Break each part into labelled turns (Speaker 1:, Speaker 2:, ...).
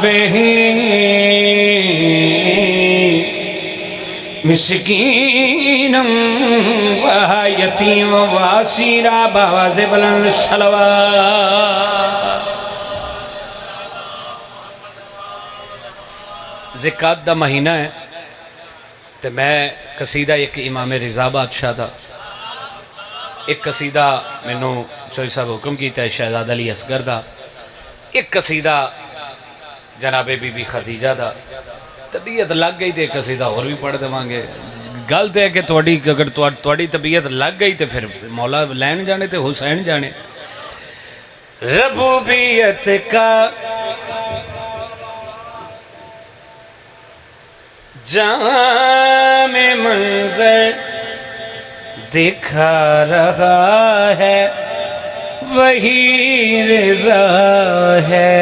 Speaker 1: बिही मिस्कीनम व यतीम व असीरा बावाज़े बुलंद सलवात। ज़िकात दा महीना है तो मैं कसीदा एक इमाम रिज़ा बादशाह दा, एक कसीदा मैनू चोई साहब हुक्म किया है शहजादा अली असगर दा, एक कसीदा जनाबे बीबी खदीजा दा। तबीयत लग गई तो कसीदा और भी पढ़ देवांगे। गल तो है कि थोड़ी अगर थोड़ी तबीयत लग गई तो फिर मौला लैन जाने तो हुसैन जाने। रबूबियत का जामे मंजर दिखा रहा है वही रिज़ा है।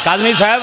Speaker 1: काज़मी साहब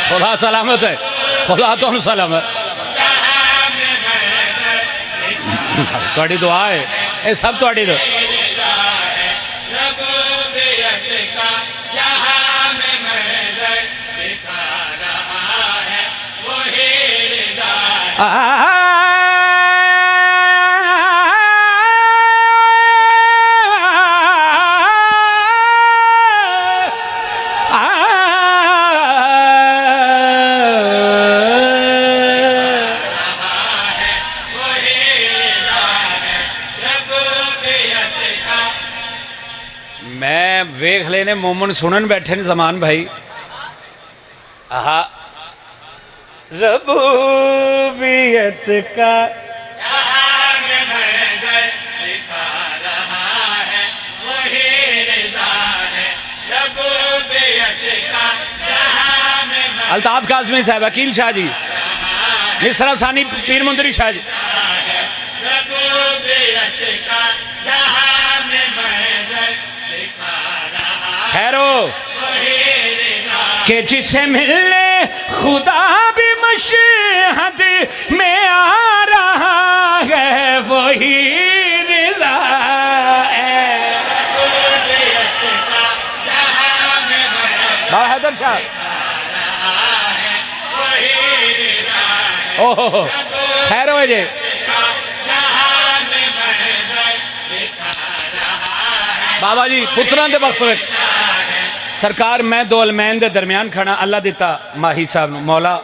Speaker 1: खुदा सलामत है, खुदा तो सलामत। थोड़ी दुआ है, ये सब थोड़ी दुआ। मैं वेख लेने मोमन सुनन बैठे ने जमान भाई। आहा रबूबियत का अल्ताफ काज़मी साहब, अकील शाह जी, मिसरा सानी पीर मुंदरी शाह जी। खैरो कि जिसे मिलने खुदा भी मशहद में आ रहा है वही रिज़ा है। बाबा हैदर शाह, ओहो खैर हो जे बाबा जी पुत्रां दे वक्त सरकार मैं दो अलमैन दे दरम्यान खड़ा अल्लाह दिता माही साहब मौला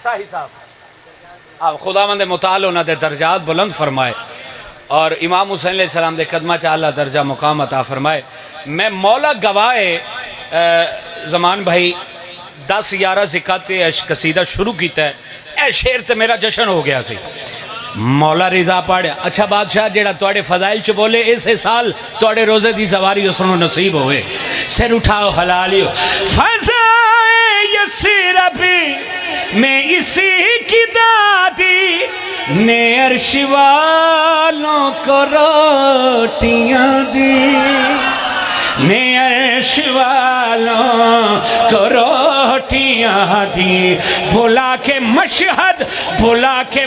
Speaker 1: साही साहब आप खुदावंद मुताल उन्हां दे दर्जात बुलंद फरमाए और इमाम हुसैन अलैहिस्सलाम दे कदमां च आला दर्जा मुकाम अता फरमाए। मैं मौला गवाए जमान भाई 10-11 ज़िकात कसीदा शुरू किया है। ए शेर तो मेरा जश्न हो गया सी। मौला रिजा पढ़ अच्छा बादशाह जेड़ा तुहाडे फजाइल च बोले इस साल तुहाडे रोजे दी सवारी उसनों नसीब होवे। सिर उठाओ हलालियो फजाए यसीरबी में इसी की दादी ने अर्श वालों को रोटियां दी ने अर्श वालों को रोटियां दी। बुला के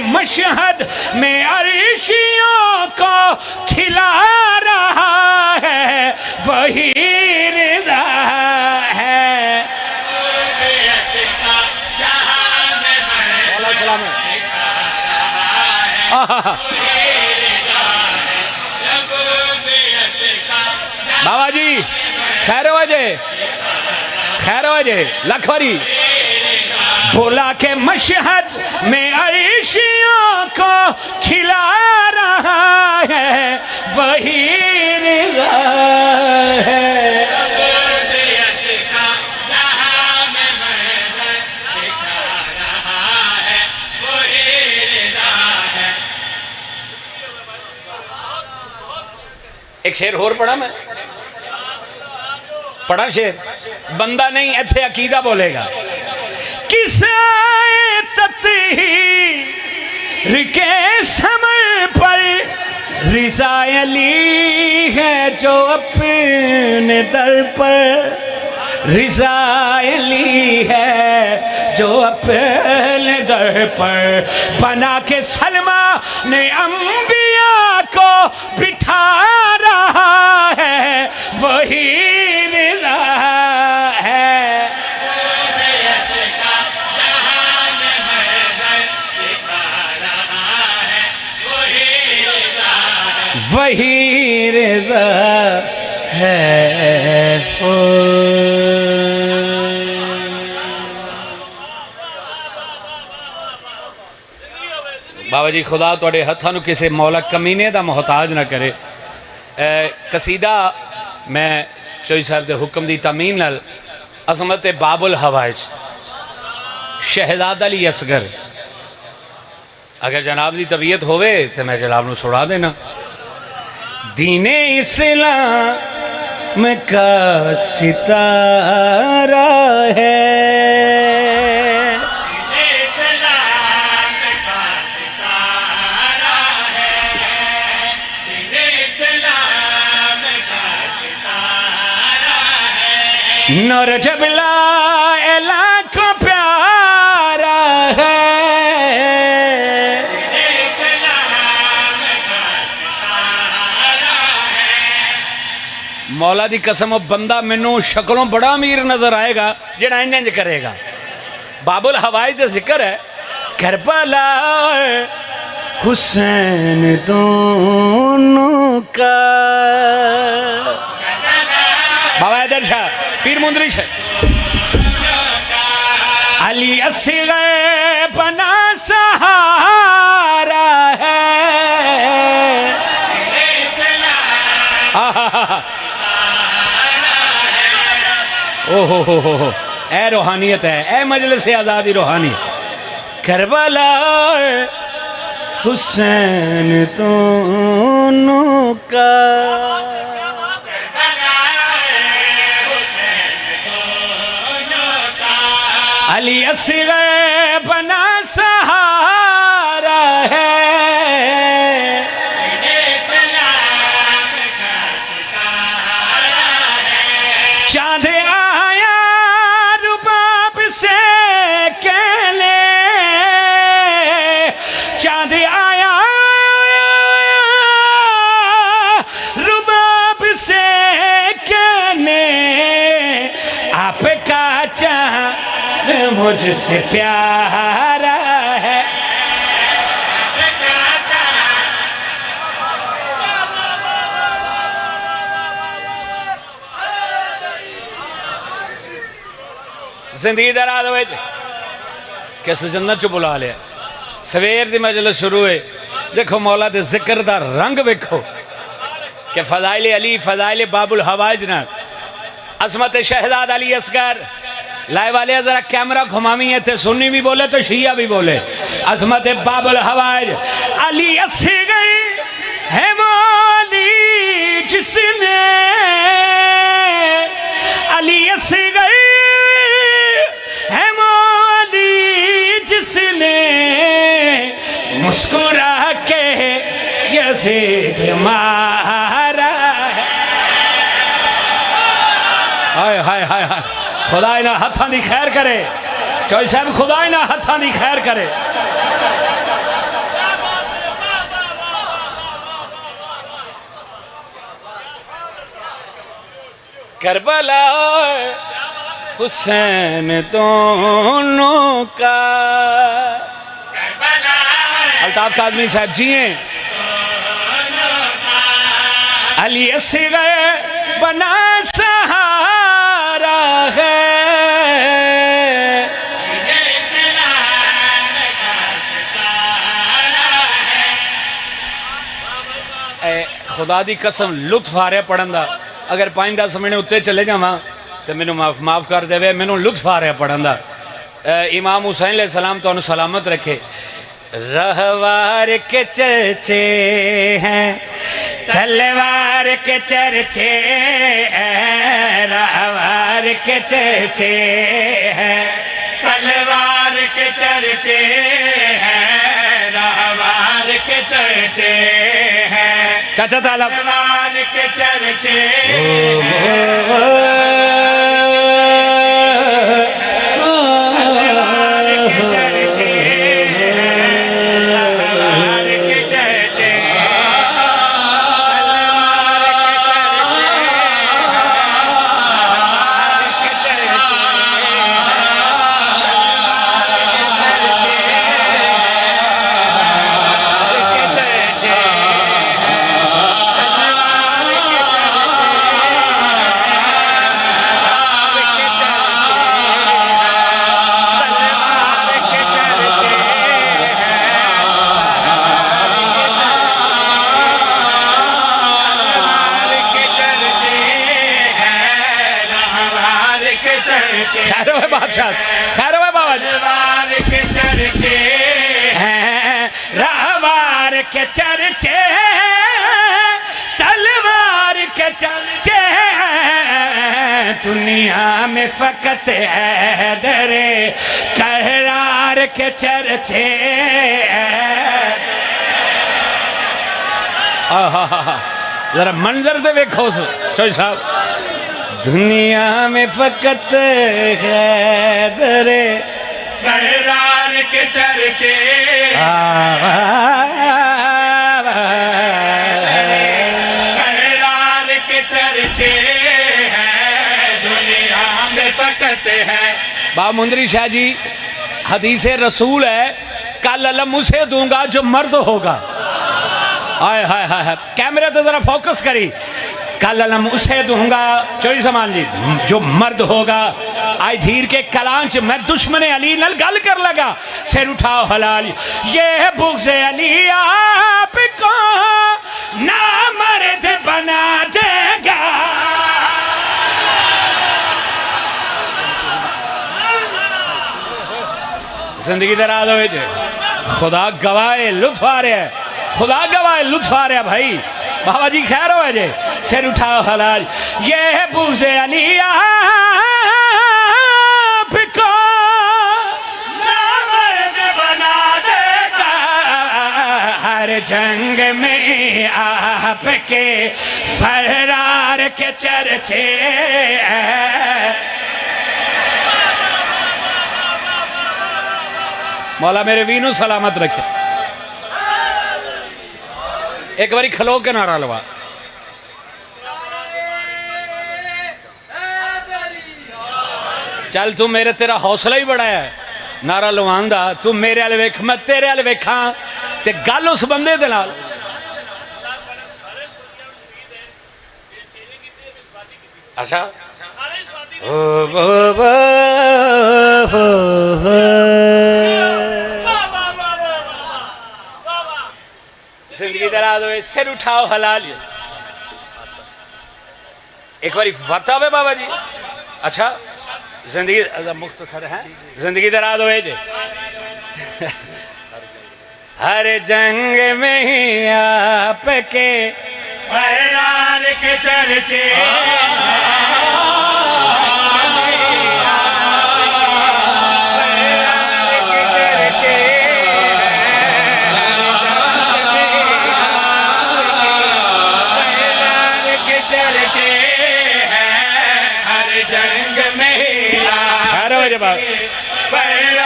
Speaker 1: मशहद में अर्शियों को खिला रहा है वही रिज़ा है। बाबा जी खैर वजे, खैर वजे लखवरी। बोला के मशहद में अर्शियों को खिला रहा है वही रिज़ा है। एक शेर होर पढ़ा मैं, पढ़ा शेर, बंदा नहीं इत्थे अकीदा बोलेगा। किसाए तत्हीर के समर पर रिज़ा अली है जो अपने दर पर, रिज़ा अली है जो अपने दर पर। बना के सलमा ने अंबिया को बिठा रहा है वही रिज़ा है। वही रिज़ा है। बाबा जी खुदा तुहाडे हत्थां नूं किसी मौला कमीने दा मोहताज ना करे। कसीदा मैं चोई साहब के हुक्म की तमीन नाल अज़मत बाबुल हवाइज शहजाद अली असगर, अगर जनाब की तबीयत होवे तो मैं जनाब नूं सुना देना। दीने इस्लाम का सितारा है, नूर जबला एला को प्यारा है। मौला दी कसम बंदा मैनू शक्लों बड़ा अमीर नजर आएगा जेड़ा इंज इंज करेगा। बाबुल हवाइज का जिक्र है, करबला हुसैन दोनों का। बाबा इधर शाह पीर मुंदरी शाह। अली असगर बना सहारा है। ओ हो ए रूहानियत है, ए मजलिस आज़ादी रूहानियत। करबला हुसैन दोनों का, अली असगर बना सहारा है। चांद आया रुबाब से कहले, चांद आया रुबाब से कहने, आपका चांद मुझसे प्यारा है। जिंदगी दराज हो किस जन्नत चो बुला लिया। सवेर की मजलिस शुरू है, देखो मौला दे जिक्र दा रंग वेखो कि फजाइल अली फजाइल बाबुल हवाइज ना अज़मत शहजाद अली असगर। लाए वाले जरा कैमरा घुमावी है थे, सुन्नी भी बोले तो शिया भी बोले। अज़मत बाबुल हवाइज अली असगर है वो अली जिसने, अली असगर है वो अली जिसने मुस्कुरा के यज़ीद मारा है। हाय हाय हाय हाय, खुदा इन्हां हत्थां दी खैर करे। चौधरी साहब खुदा इन्हां हत्थां दी खैर करे। करबला हुसैन दोनों का। अल्ताफ काज़मी साहब जी हैं। अली असगर बना सहारा है। खुदा दी कसम लुत्फ आ रहा पढ़न का। अगर 5-10 मिनट उत्ते चले जावा तो मैनू माफ़ कर देवे, मैनू लुत्फ आ रहा पढ़न का। इमाम हुसैन अलैहिस्सलाम तो सलामत रखे। रहवार के चर्चे हैं, तलवार के चर्चे हैं, रहवार के चर्चे हैं, तलवार के चर्चे हैं, रहवार के चर्चे हैं। चाचा ताला तलवार के चर्चे बादशाह खैर बाबा रहवार के चर्चे हैं, रहवार के चर्चे, तलवार के चर्चे हैं। दुनिया में फकत है दरे कहरार के चर्चे। जरा मंजर दे वेखो चोई साहब। दुनिया में फकत है कहरार के चर्चे, कहरार के चर्चे हैं, दुनिया में फकत है। बाबा मुंदरी शाह जी हदीस रसूल है, कल अलम उसे दूंगा जो मर्द होगा। हाय हाय हाय, कैमरे तो जरा फोकस करी। कल अलम उसे दूंगा चोरी समान जी जो मर्द होगा। आई धीर के कलांच मैं दुश्मने अली नल गल कर लगा। सिर उठाओ हलाल, ये बुग़्ज़ अली आपको ना मर्द बना देगा। जिंदगी दराज हो, खुदा गवाए लुत्फ आ रहा है, खुदा गवाए लुत्फ आ रहा है भाई। बाबा जी खैर हो जे, सिर उठाओ हलाल, ये बुग़्ज़ अली आपको ना मर्द बना देगा। हर जंग में आपके फरार के चर्चे। मौला मेरे वीनू सलामत रखे। एक बारी खलो के नारा लवा। चल तू मेरे, तेरा हौसला ही बड़ा है नारा लवान दा। तू मेरे वाले वेख, मैं तेरे वाले वेखा, ते गल उस बंदे दे नाल। अच्छा जिंदगी दराज हो, सिर उठाओ हलाल। एक बारी फतह है बाबा जी। अच्छा जिंदगी मुख्तसर है, जिंदगी दराज हो जे। हर जंग में ही आपके फरार के चर्चे।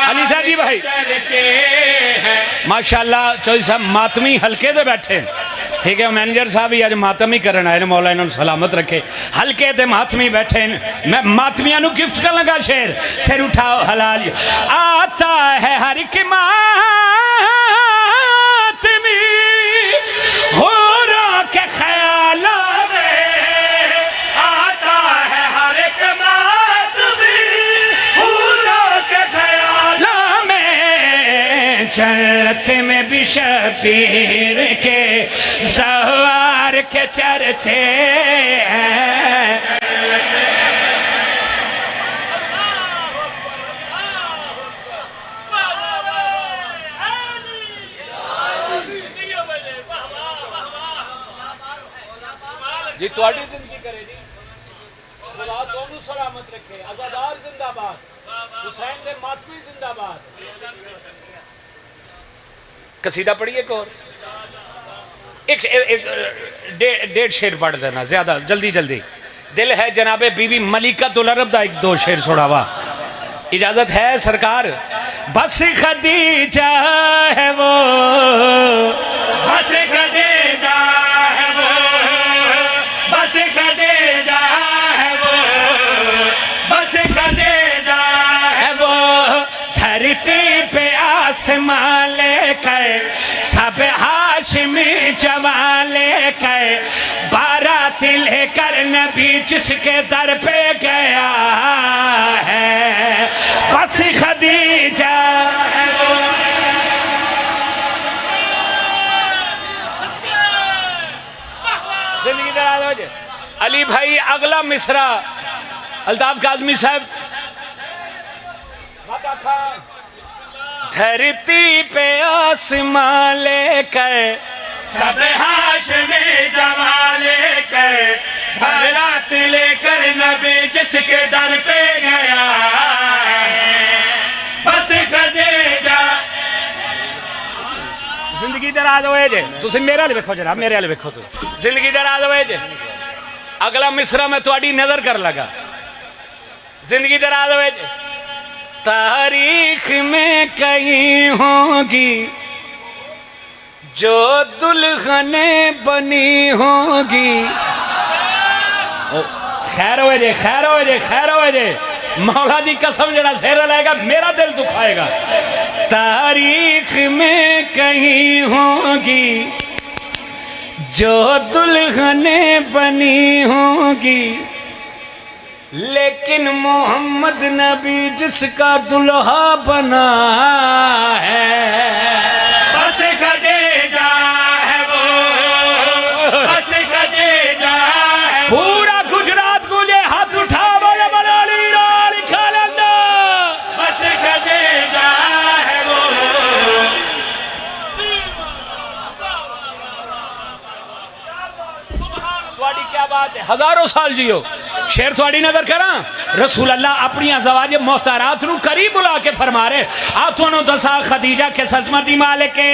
Speaker 1: अलीसा जी भाई माशाल्लाह चौधरी साहब मातमी हल्के दे बैठे। ठीक है, मैनेजर साहब ही अज मातम ही करन आए, मौला इन्होंने सलामत रखे। हल्के ते मातमी बैठे, मैं मातमिया नु गिफ्ट कर लगा शेर। सिर उठाओ हलाल, आता है हर की मातमी हो रो के ख्याल जन्नत में भी शबीर के सवार के चर्चे हैं। जी तुहाडी जिंदगी करे जी, खुदा तुहानू सलामत रखे। आजादार जिंदाबाद, हुसैन दे मातमी जिंदाबाद। कसीदा पढ़िए को एक डेढ़ शेर पढ़ देना, ज्यादा जल्दी जल्दी। दिल है जनाबे बीबी मलिकातुल अरब दा एक दो शेर सुनावा, इजाजत है सरकार। बस खदीजा है वो, बस खदीजा है वो, बस खदीजा है वो, बस खदीजा है वो। धरती पे आसमां लेकर सब हाशमी जवां लेकर बारात लेकर नबी जिसके दर पे गया है, बस खदीजा है वो। जिंदगी दराज हो जाए। अली भाई अगला मिसरा अल्ताफ काज़मी साहब। धरती पे आसमां लेकर सब हाशमी जवां लेकर बारात लेकर नबी जिसके दर पे गया है, बस खदीजा। जिंदगी दराज होए जे, तुसी मेरे वाले वेखो जनाब, मेरे वाले वेखो तुसी। जिंदगी दराज होए जे। अगला मिसरा मैं तुहाडी नजर कर लगा। जिंदगी दराज होए जे। तारीख में कहीं होगी जो दुल्हने बनी होगी। खैर हो जे, खैर हो जे, खैर हो जे। मौला दी कसम जरा शेर लाएगा मेरा दिल दुखाएगा। तारीख में कहीं होगी जो दुल्हने बनी होगी, लेकिन मोहम्मद नबी जिसका दुल्हा बना है, बस खदीजा है वो, बस खदीजा है। पूरा गुजरात गूंजे, हाथ उठा बोले बलाली लाल खालंदा, बस खदीजा है वो। थोड़ी क्या बात है, हजारों साल जियो। शेर थोड़ी नजर करा, रसूल अल्लाह अपनी अज़वाज मोहतरात नू करीब बुला के फरमा रहे, आ तुहानू दसा खदीजा के सजमती मालिक के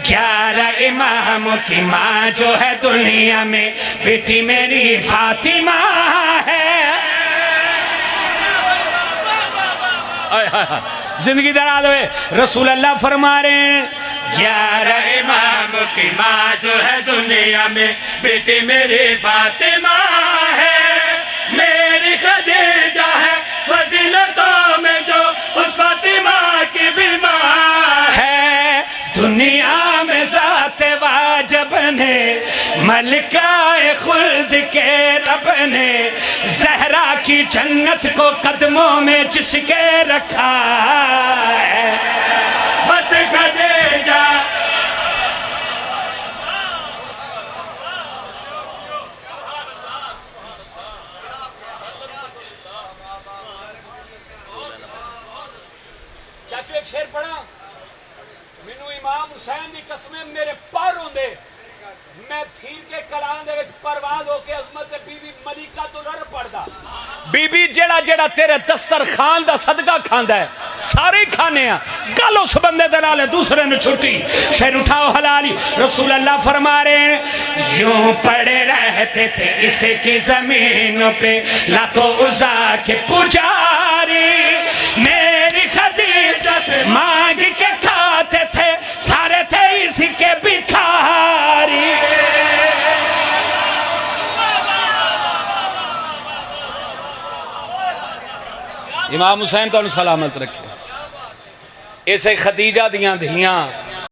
Speaker 1: 11 इमामों की माँ जो है दुनिया में, बेटी मेरी फातिमा है। जिंदगी दराज हुए। रसूल अल्लाह फरमा रहे 11 इमामों की माँ जो है दुनिया में, बेटी मेरी फातिमा है। मेरी खदीजा है फजीलतों में जो उस फातिमा की भी माँ है। दुनिया में ज़ाते वाजब ने, मलिकाए खुल्द के रब ने, ज़हरा की जन्नत को कदमों में जिसके रखा है, बस खदीजा। चाचू एक शेर पढ़ा, मैनू इमाम हुसैन दी कसमें मेरे पर होंदे, मैं थीर के कलां दे विच परवाज होके अजमत बीबी मलिकातुल अरब पढ़दा। बीबी जेड़ा जेड़ा तेरे दस्तरखान दा सदका खांदा है, सारे ही खाने आ, गल उस बंदे दे नाल दूसरे ने छुट्टी। शेर उठाओ हलाली। रसूल अल्लाह फरमा रहे यूं पड़े रहते थे इसकी जमीनों पे लातो उज़ा के पुजारी, मेरी खदीजा से मांग के खाते थे, सारे थे इसी के भिखारी। इमाम हुसैन तो सलामत रखे। इसे खदीजा दियां धियां